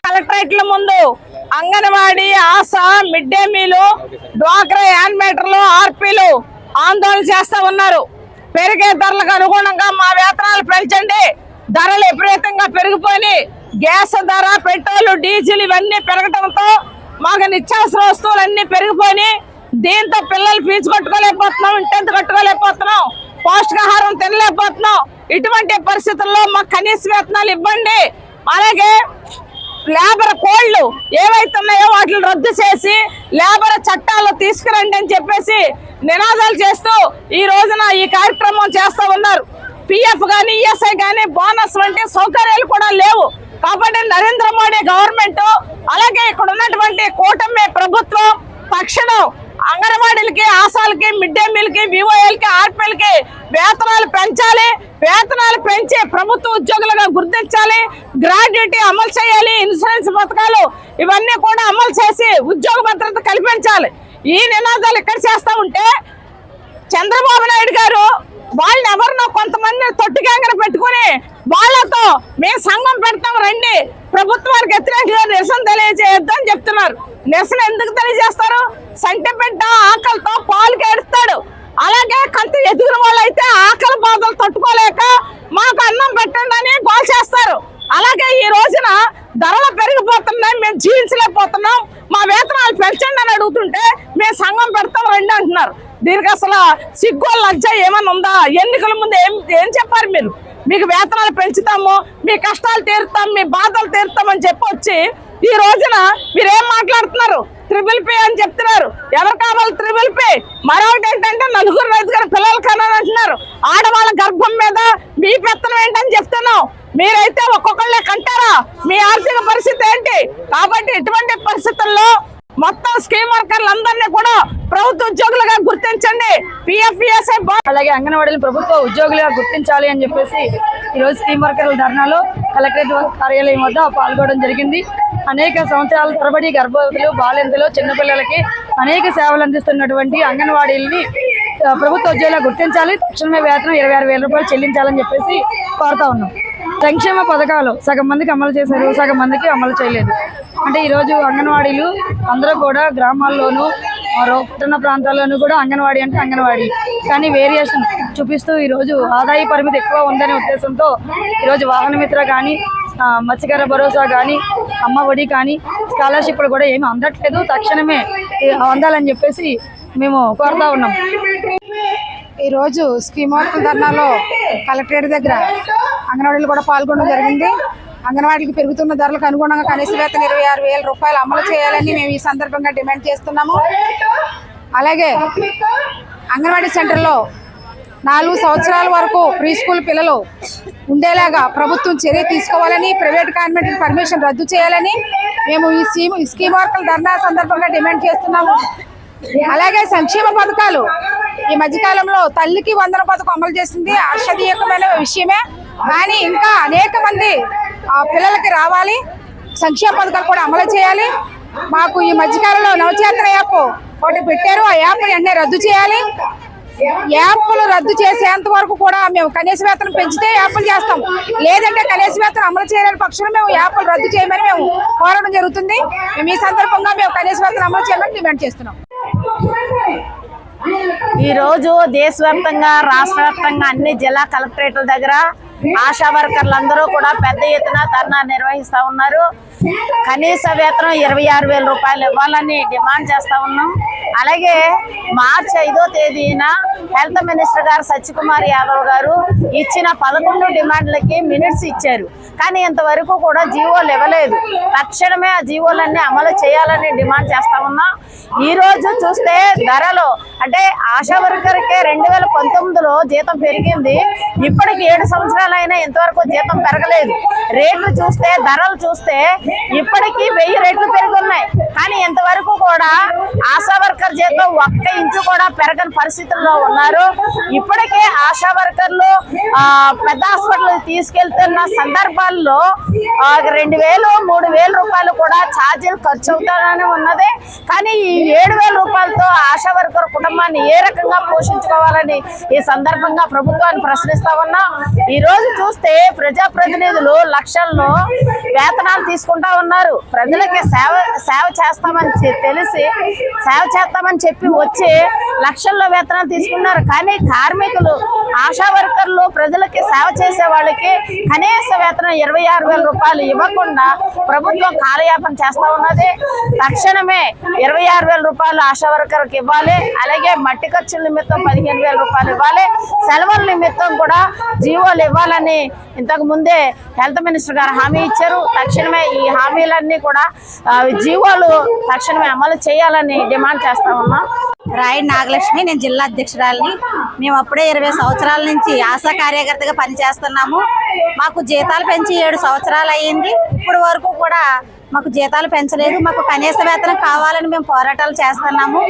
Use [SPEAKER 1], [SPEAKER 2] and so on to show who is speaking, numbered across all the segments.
[SPEAKER 1] కలెక్టరేట్ల ముందు anganwadi, ASHA, mid day మీలు, డ్వాక్రా యానిమేటర్లు, ఆర్పీలు ఆందోళన చేస్తా ఉన్నారు. పెరిగే ధరలకు అనుగుణంగా మా వేతనాలు పెంచండి. ధరలు విపరీతంగా పెరిగిపోయి గ్యాస్ ధర, పెట్రోల్, డీజిల్ ఇవన్నీ పెరగడంతో మాకు నిత్యావసర వస్తువులన్నీ పెరిగిపోయి దీంతో పిల్లలు ఫీజు కట్టుకోలేకపోతున్నాం, ఇంటెంత్ కట్టుకోలేకపోతున్నాం, పౌష్టికాహారం తినలేకపోతున్నాం. ఇటువంటి పరిస్థితుల్లో మాకు కనీస వేతనాలు ఇవ్వండి. అలాగే లేబర్ కోడ్లు ఏవైతున్నాయో వాటిని రద్దు చేసి లేబర్ చట్టాలు తీసుకురండి అని చెప్పేసి నినాదాలు చేస్తూ ఈ రోజున ఈ కార్యక్రమం చేస్తూ ఉన్నారు. పిఎఫ్ కానీ, ఈఎస్ఐ కానీ, బోనస్ వంటి సౌకర్యాలు కూడా లేవు. కాబట్టి నరేంద్ర మోడీ గవర్నమెంట్ అలాగే ఇక్కడ ఉన్నటువంటి కూటమి ప్రభుత్వం తక్షణం అంగన్వాడీలకి, ఆశాలకి, మిడ్ డే మీల్కి, వివోఎల్కి, ఆర్పీలకి వేతనాలు పెంచాలి. వేతనాలు పెంచి ప్రభుత్వ ఉద్యోగులుగా గుర్తించాలి. గ్రాడ్యుయేటీ అమలు చేయాలి. ఇన్సూరెన్స్ పథకాలు ఇవన్నీ కూడా అమలు చేసి ఉద్యోగ భద్రత కల్పించాలి. ఈ నినాదాలు ఇక్కడ చేస్తా ఉంటే చంద్రబాబు నాయుడు గారు వాళ్ళని ఎవరినో కొంతమంది తొట్టుగాంగన పెట్టుకుని వాళ్ళతో మేము సంఘం పెడతాం రండి, ప్రభుత్వానికి వ్యతిరేకంగా నిరసన తెలియజేయొద్దు అని చెప్తున్నారు. నిరసన ఎందుకు తెలియజేస్తారు? సంటిబిడ్డ ఆకలితో పాలు కేడుస్తాడు. అలాగే కంటి ఎదుగురు వాళ్ళు అయితే ఆకలి బాధలు తట్టుకోలేక మాకు అన్నం పెట్టండి అని గోల్ చేస్తారు. అలాగే ఈ రోజున ధరలు పెరిగిపోతున్నాయి, మేము జీవించలేకపోతున్నాం, మా వేతనాలు పెంచండి అని అడుగుతుంటే మేము సంఘం పెడతాం రండి అంటున్నారు. దీనికి అసలు సిగ్గు లజ్జ ఏమైనా ఉందా? ఎన్నికల ముందు ఏం చెప్పారు మీరు? మీకు వేతనాలు పెంచుతాము, మీ కష్టాలు తీరుతాం, మీ బాధలు తీరుతామని చెప్పొచ్చి ఈ రోజున మీరేం మాట్లాడుతున్నారు? ట్రిపుల్ పే అని చెప్తున్నారు. ఎవరు కావాలి ట్రిపుల్ పే? మరొకటి ఏంటంటే 4 పిల్లలు కనాలని అంటున్నారు. ఆడవాళ్ళ గర్భం మీద మీ పెత్తనం ఏంటని చెప్తున్నాం. మీరైతే ఒక్కొక్కళ్ళే కంటారా? మీ ఆర్థిక పరిస్థితి ఏంటి? కాబట్టి ఇటువంటి పరిస్థితుల్లో మొత్తం స్కీమ్ వర్కర్లందరినీ కూడా ప్రభుత్వ ఉద్యోగులుగా గుర్తించండి. పిఎఫ్, ఈఎస్ఐ అలాగే అంగన్వాడీలు ప్రభుత్వ ఉద్యోగులుగా గుర్తించాలి అని చెప్పేసి ఈరోజు స్కీమ్ వర్కర్ల ధర్నాలో కలెక్టరేట్ కార్యాలయం వద్ద పాల్గొనడం జరిగింది. అనేక సంవత్సరాల తరబడి గర్భవతులు, బాలింతలు, చిన్నపిల్లలకి అనేక సేవలు అందిస్తున్నటువంటి అంగన్వాడీలని ప్రభుత్వ ఉద్యోగులుగా గుర్తించాలి. తక్షణమే వేతనం 26,000 రూపాయలు చెల్లించాలని చెప్పేసి కోరుతా ఉన్నాం. సంక్షేమ పథకాలు సగం మందికి అమలు చేశారు, సగం మందికి అమలు చేయలేదు. అంటే ఈరోజు అంగన్వాడీలు అందరూ కూడా గ్రామాల్లోనూ పట్టణ ప్రాంతాల్లోనూ కూడా అంగన్వాడీ అంటే అంగన్వాడీ కానీ వేరియేషన్ చూపిస్తూ ఈరోజు ఆదాయ పరిమితి ఎక్కువ ఉందనే ఉద్దేశంతో ఈరోజు వాహన మిత్ర కానీ, మత్స్యకార భరోసా కానీ, అమ్మ ఒడి కానీ స్కాలర్షిప్లు కూడా ఏమీ అందట్లేదు. తక్షణమే అందాలని చెప్పేసి మేము కోరుతా ఉన్నాం.
[SPEAKER 2] ఈరోజు స్కీమ్ వర్కర్ల ధర్నాలో కలెక్టరేట్ దగ్గర అంగన్వాడీలు కూడా పాల్గొనడం జరిగింది. అంగన్వాడీలకు పెరుగుతున్న ధరలకు అనుగుణంగా కనీస వేతనం 26,000 రూపాయలు అమలు చేయాలని మేము ఈ సందర్భంగా డిమాండ్ చేస్తున్నాము. అలాగే అంగన్వాడీ సెంటర్లో 4 సంవత్సరాల వరకు ప్రీ స్కూల్ పిల్లలు ఉండేలాగా ప్రభుత్వం చర్య తీసుకోవాలని, ప్రైవేట్ కాన్వెంట్ పర్మిషన్ రద్దు చేయాలని మేము ఈ స్కీమ్ వర్కర్ల ధర్నా సందర్భంగా డిమాండ్ చేస్తున్నాము. అలాగే సంక్షేమ పథకాలు ఈ మధ్యకాలంలో తల్లికి వందన పథకం అమలు చేసింది, ఆశ్చర్యకరమైన విషయమే. కానీ ఇంకా అనేక మంది పిల్లలకి రావాలి, సంక్షేమ పథకాలు కూడా అమలు చేయాలి. మాకు ఈ మధ్యకాలంలో నవచేతన యాప్ ఒకటి పెట్టారు, ఆ యాప్ వెంటనే రద్దు చేయాలి. యాప్లు రద్దు చేసేంత వరకు కూడా మేము కనీస వేతనం పెంచితే యాప్లు చేస్తాం, లేదంటే కనీస వేతనం అమలు చేయలేని పక్షంలో మేము యాప్లు రద్దు చేయమని మేము కోరడం జరుగుతుంది. మేము ఈ సందర్భంగా మేము కనీస వేతనం అమలు చేయమని డిమాండ్ చేస్తున్నాం.
[SPEAKER 1] ఈరోజు దేశవ్యాప్తంగా, రాష్ట్ర వ్యాప్తంగా అన్ని జిల్లా కలెక్టరేట్ల దగ్గర
[SPEAKER 3] ఆశా వర్కర్లందరూ కూడా పెద్ద ఎత్తున ధర్నా నిర్వహిస్తా ఉన్నారు. కనీస వేతనం 26,000 రూపాయలు ఇవ్వాలని డిమాండ్ చేస్తా ఉన్నాం. అలాగే మార్చి 5వ తేదీన హెల్త్ మినిస్టర్ గారు సత్యకుమార్ యాదవ్ గారు ఇచ్చిన 11 డిమాండ్లకి మినిట్స్ ఇచ్చారు. కానీ ఇంతవరకు కూడా జీవోలు ఇవ్వలేదు. తక్షణమే ఆ జీవోలన్నీ అమలు చేయాలని డిమాండ్ చేస్తా ఉన్నాం. ఈ రోజు చూస్తే ధరలు అంటే ఆశా వర్కర్కే 2019లో జీతం పెరిగింది. ఇప్పటికి 7 సంవత్సరాలైనా ఇంతవరకు జీతం పెరగలేదు. రేట్లు చూస్తే ధరలు చూస్తే ఇప్పటికీ 1000 రెట్లు పెరుగున్నాయి. కానీ ఇంతవరకు కూడా ఆశా వర్కర్ జీతం 1 ఇంచు కూడా పెరగని పరిస్థితుల్లో ఉన్నారు. ఇప్పటికే ఆశా వర్కర్లు పెద్ద హాస్పిటల్ తీసుకెళ్తున్న సందర్భాల్లో 2,000, 3,000 రూపాయలు కూడా ఛార్జీలు ఖర్చు అవుతానే ఉన్నది. కానీ ఈ 7,000 రూపాయలతో ఆశా వర్కర్ కుటుంబాన్ని ఏ రకంగా పోషించుకోవాలని ఈ సందర్భంగా ప్రభుత్వాన్ని ప్రశ్నిస్తా ఉన్నాం. ఈ రోజు చూస్తే ప్రజాప్రతినిధులు లక్షల్లో వేతనాలు తీసుకుంటా ఉన్నారు. ప్రజలకి సేవ చేస్తామని తెలిసి సేవ చేస్తామని చెప్పి వచ్చి లక్షల్లో వేతనాలు తీసుకున్నారు. కానీ కార్మికులు ఆశా వర్కర్లు ప్రజలకి సేవ చేసే వాళ్ళకి కనీస వేతనం 26,000 రూపాయలు ఇవ్వకుండా ప్రభుత్వం కాలయాపన చేస్తా ఉన్నది. తక్షణమే 26,000 రూపాయలు ఆశా వర్కర్కి ఇవ్వాలి. అలాగే మట్టి ఖర్చుల నిమిత్తం 15,000 రూపాయలు ఇవ్వాలి. సెలవుల నిమిత్తం కూడా జీవోలు ఇవ్వాలని ఇంతకు ముందే హెల్త్ మినిస్టర్ గారు హామీ ఇచ్చారు. తక్షణమే ఈ హామీలన్నీ కూడా జీవోలు తక్షణమే అమలు చేయాలని డిమాండ్ చేస్తా ఉన్నాం.
[SPEAKER 4] రాయి నాగలక్ష్మి, నేను జిల్లా అధ్యక్షురాలిని. మేము అప్పుడే 20 సంవత్సరాల నుంచి ఆశా కార్యకర్తగా పనిచేస్తున్నాము. మాకు జీతాలు పెంచి 7 సంవత్సరాలు అయ్యింది. ఇప్పుడు వరకు కూడా మాకు జీతాలు పెంచలేదు. మాకు కనీస వేతనం కావాలని మేము పోరాటాలు చేస్తున్నాము.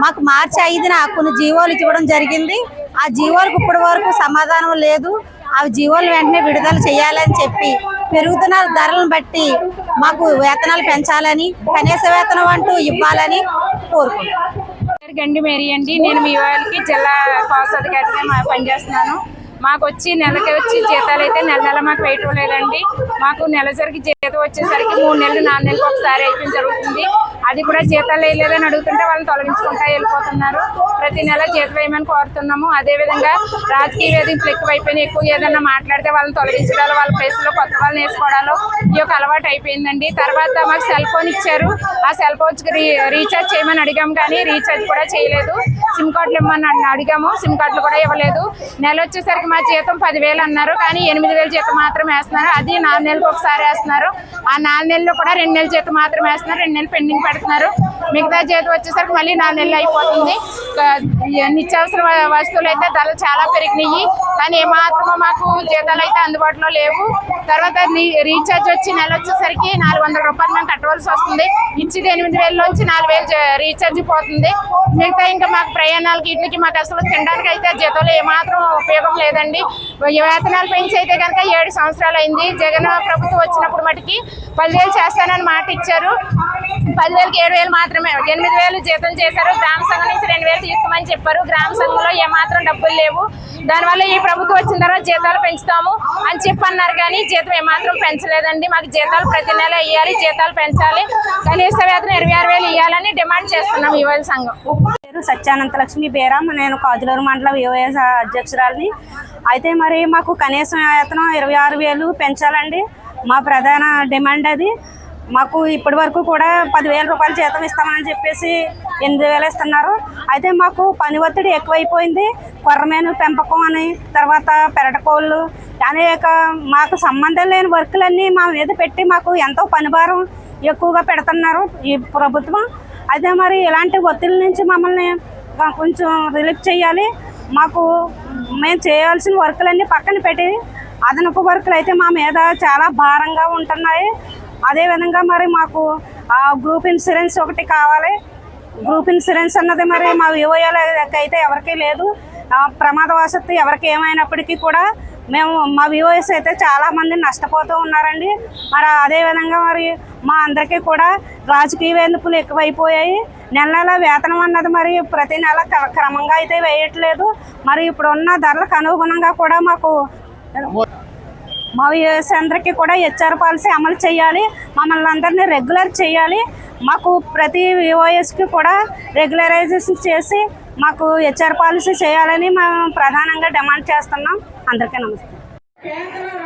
[SPEAKER 4] మాకు మార్చి 5న కొన్ని జీవోలు ఇవ్వడం జరిగింది. ఆ జీవోలకు ఇప్పటి వరకు సమాధానం లేదు. ఆ జీవోలు వెంటనే విడుదల చేయాలని చెప్పి పెరుగుతున్న ధరలను బట్టి మాకు వేతనాలు పెంచాలని, కనీస వేతనం అంటూ ఇవ్వాలని కోరుకుంటున్నాం.
[SPEAKER 2] గండి మేరీ అండి. నేను మీ వాళ్ళకి జిల్లా కోశాధికారిగా పనిచేస్తున్నాను. మాకు వచ్చి నెలకి జీతాలు అయితే నెల మాకు వేయటం లేదండి. మాకు నెలసరికి జీతం వచ్చేసరికి 3 నెలలు 4 నెలలకు ఒకసారి అయిపోయి జరుగుతుంది. అది కూడా జీతాలు వేయలేదని అడుగుతుంటే వాళ్ళని తొలగించుకుంటా వెళ్ళిపోతున్నారు. ప్రతి నెల జీతం వేయమని కోరుతున్నాము. అదేవిధంగా రాజకీయ వేదికలు ఎక్కువైపోయినాయి. ఎక్కువ ఏదైనా మాట్లాడితే వాళ్ళని తొలగించడాలు, వాళ్ళ ప్లేస్లో కొత్త వాళ్ళని వేసుకోవడాలు ఈ యొక్క అలవాటు అయిపోయిందండి. తర్వాత మాకు సెల్ ఫోన్ ఇచ్చారు. ఆ సెల్ ఫోన్కి రీఛార్జ్ చేయమని అడిగాము, కానీ రీఛార్జ్ కూడా చేయలేదు. సిమ్ కార్డులు ఇవ్వమని అడిగాము, సిమ్ కార్డులు కూడా ఇవ్వలేదు. నెల వచ్చేసరికి మా జీతం 10,000 అన్నారు, కానీ 8,000 జీతం మాత్రం వేస్తున్నారు. అది 4 నెలలకు ఒకసారి వేస్తున్నారు. ఆ 4 నెలల్లో కూడా 2 నెలల జీతం మాత్రం వేస్తున్నారు. 2 నెలలు పెండింగ్ పెడుతున్నారు. మిగతా జీతం వచ్చేసరికి మళ్ళీ 4 నెలలు అయిపోతుంది. నిత్యావసర వస్తువులు అయితే ధరలు చాలా పెరిగినాయి, కానీ ఏమాత్రమో మాకు జీతాలు అయితే అందుబాటులో లేవు. తర్వాత రీఛార్జ్ వచ్చి నెల వచ్చేసరికి 400 రూపాయలు మేము కట్టవలసి వస్తుంది. ఇచ్చింది 8,000 నుంచి 4,000 రీఛార్జ్ పోతుంది. మిగతా ఇంకా మాకు ప్రయాణాలకి వీటికి మాకు అసలు తినడానికి అయితే జీతంలో ఏమాత్రం ఉపయోగం లేదండి. వేతనాలు పెంచి అయితే కనుక 7 సంవత్సరాలు అయింది. జగన్ ప్రభుత్వం వచ్చినప్పుడు మటుకి 10,000 చేస్తానని మాట ఇచ్చారు. 10,000కి 7,000 మాత్రమే, 8,000 జీతం చేశారు. గ్రామ సంఘం నుంచి 2,000 తీసుకోమని చెప్పారు. గ్రామ సంఘంలో ఏమాత్రం డబ్బులు లేవు. దానివల్ల ఈ ప్రభుత్వం వచ్చిన తర్వాత జీతాలు పెంచుతాము అని చెప్పి అన్నారు, కానీ జీతం ఏమాత్రం పెంచలేదండి. మాకు జీతాలు ప్రతి నెల ఇవ్వాలి, జీతాలు పెంచాలి. కనీస వేతనం 26,000 ఇవ్వాలని డిమాండ్ చేస్తున్నాం యువజన సంఘం.
[SPEAKER 4] పేరు సత్యానంతలక్ష్మి బేరామ్. నేను కాజులూరు మండలం యువఎస్ అధ్యక్షురాలిని. అయితే మరి మాకు కనీస వేతనం 26,000 పెంచాలండి. మా ప్రధాన డిమాండ్ అది. మాకు ఇప్పటి వరకు కూడా 10,000 రూపాయలు జీతం ఇస్తామని చెప్పేసి 8,000 ఇస్తున్నారు. అయితే మాకు పని ఒత్తిడి ఎక్కువైపోయింది. కొర్రమేను పెంపకం అని, తర్వాత పెరటకోళ్ళు, అనేక మాకు సంబంధం లేని వర్కులన్నీ మా మీద పెట్టి మాకు ఎంతో పనిభారం ఎక్కువగా పెడుతున్నారు ఈ ప్రభుత్వం. అయితే మరి ఇలాంటి ఒత్తిడి నుంచి మమ్మల్ని కొంచెం రిలీఫ్ చేయాలి. మాకు మేము చేయాల్సిన వర్కులన్నీ పక్కన పెట్టి అదనపు వర్కులు అయితే మా మీద చాలా భారంగా ఉంటున్నాయి. అదేవిధంగా మరి మాకు గ్రూప్ ఇన్సూరెన్స్ ఒకటి కావాలి. గ్రూప్ ఇన్సూరెన్స్ అన్నది మరి మా వివోఏలకి అయితే ఎవరికీ లేదు. ప్రమాదవశాత్తు ఎవరికి ఏమైనప్పటికీ కూడా మేము మా వివోఎస్ అయితే చాలామంది నష్టపోతూ ఉన్నారండి. మరి అదేవిధంగా మరి మా అందరికీ కూడా రాజకీయ వేధింపులు ఎక్కువైపోయాయి. నెల వేతనం అన్నది మరి ప్రతి నెల క్రమంగా అయితే వేయట్లేదు. మరి ఇప్పుడున్న ధరలకు అనుగుణంగా కూడా మాకు మా వివోఎస్ అందరికీ కూడా హెచ్ఆర్ పాలసీ అమలు చేయాలి. మమ్మల్ని అందరినీ రెగ్యులర్ చేయాలి. మాకు ప్రతి వివోఎస్కి కూడా రెగ్యులరైజేషన్ చేసి మాకు హెచ్ఆర్ పాలసీ చేయాలని మేము ప్రధానంగా డిమాండ్ చేస్తున్నాం. అందరికీ నమస్తే.
[SPEAKER 1] కేంద్రం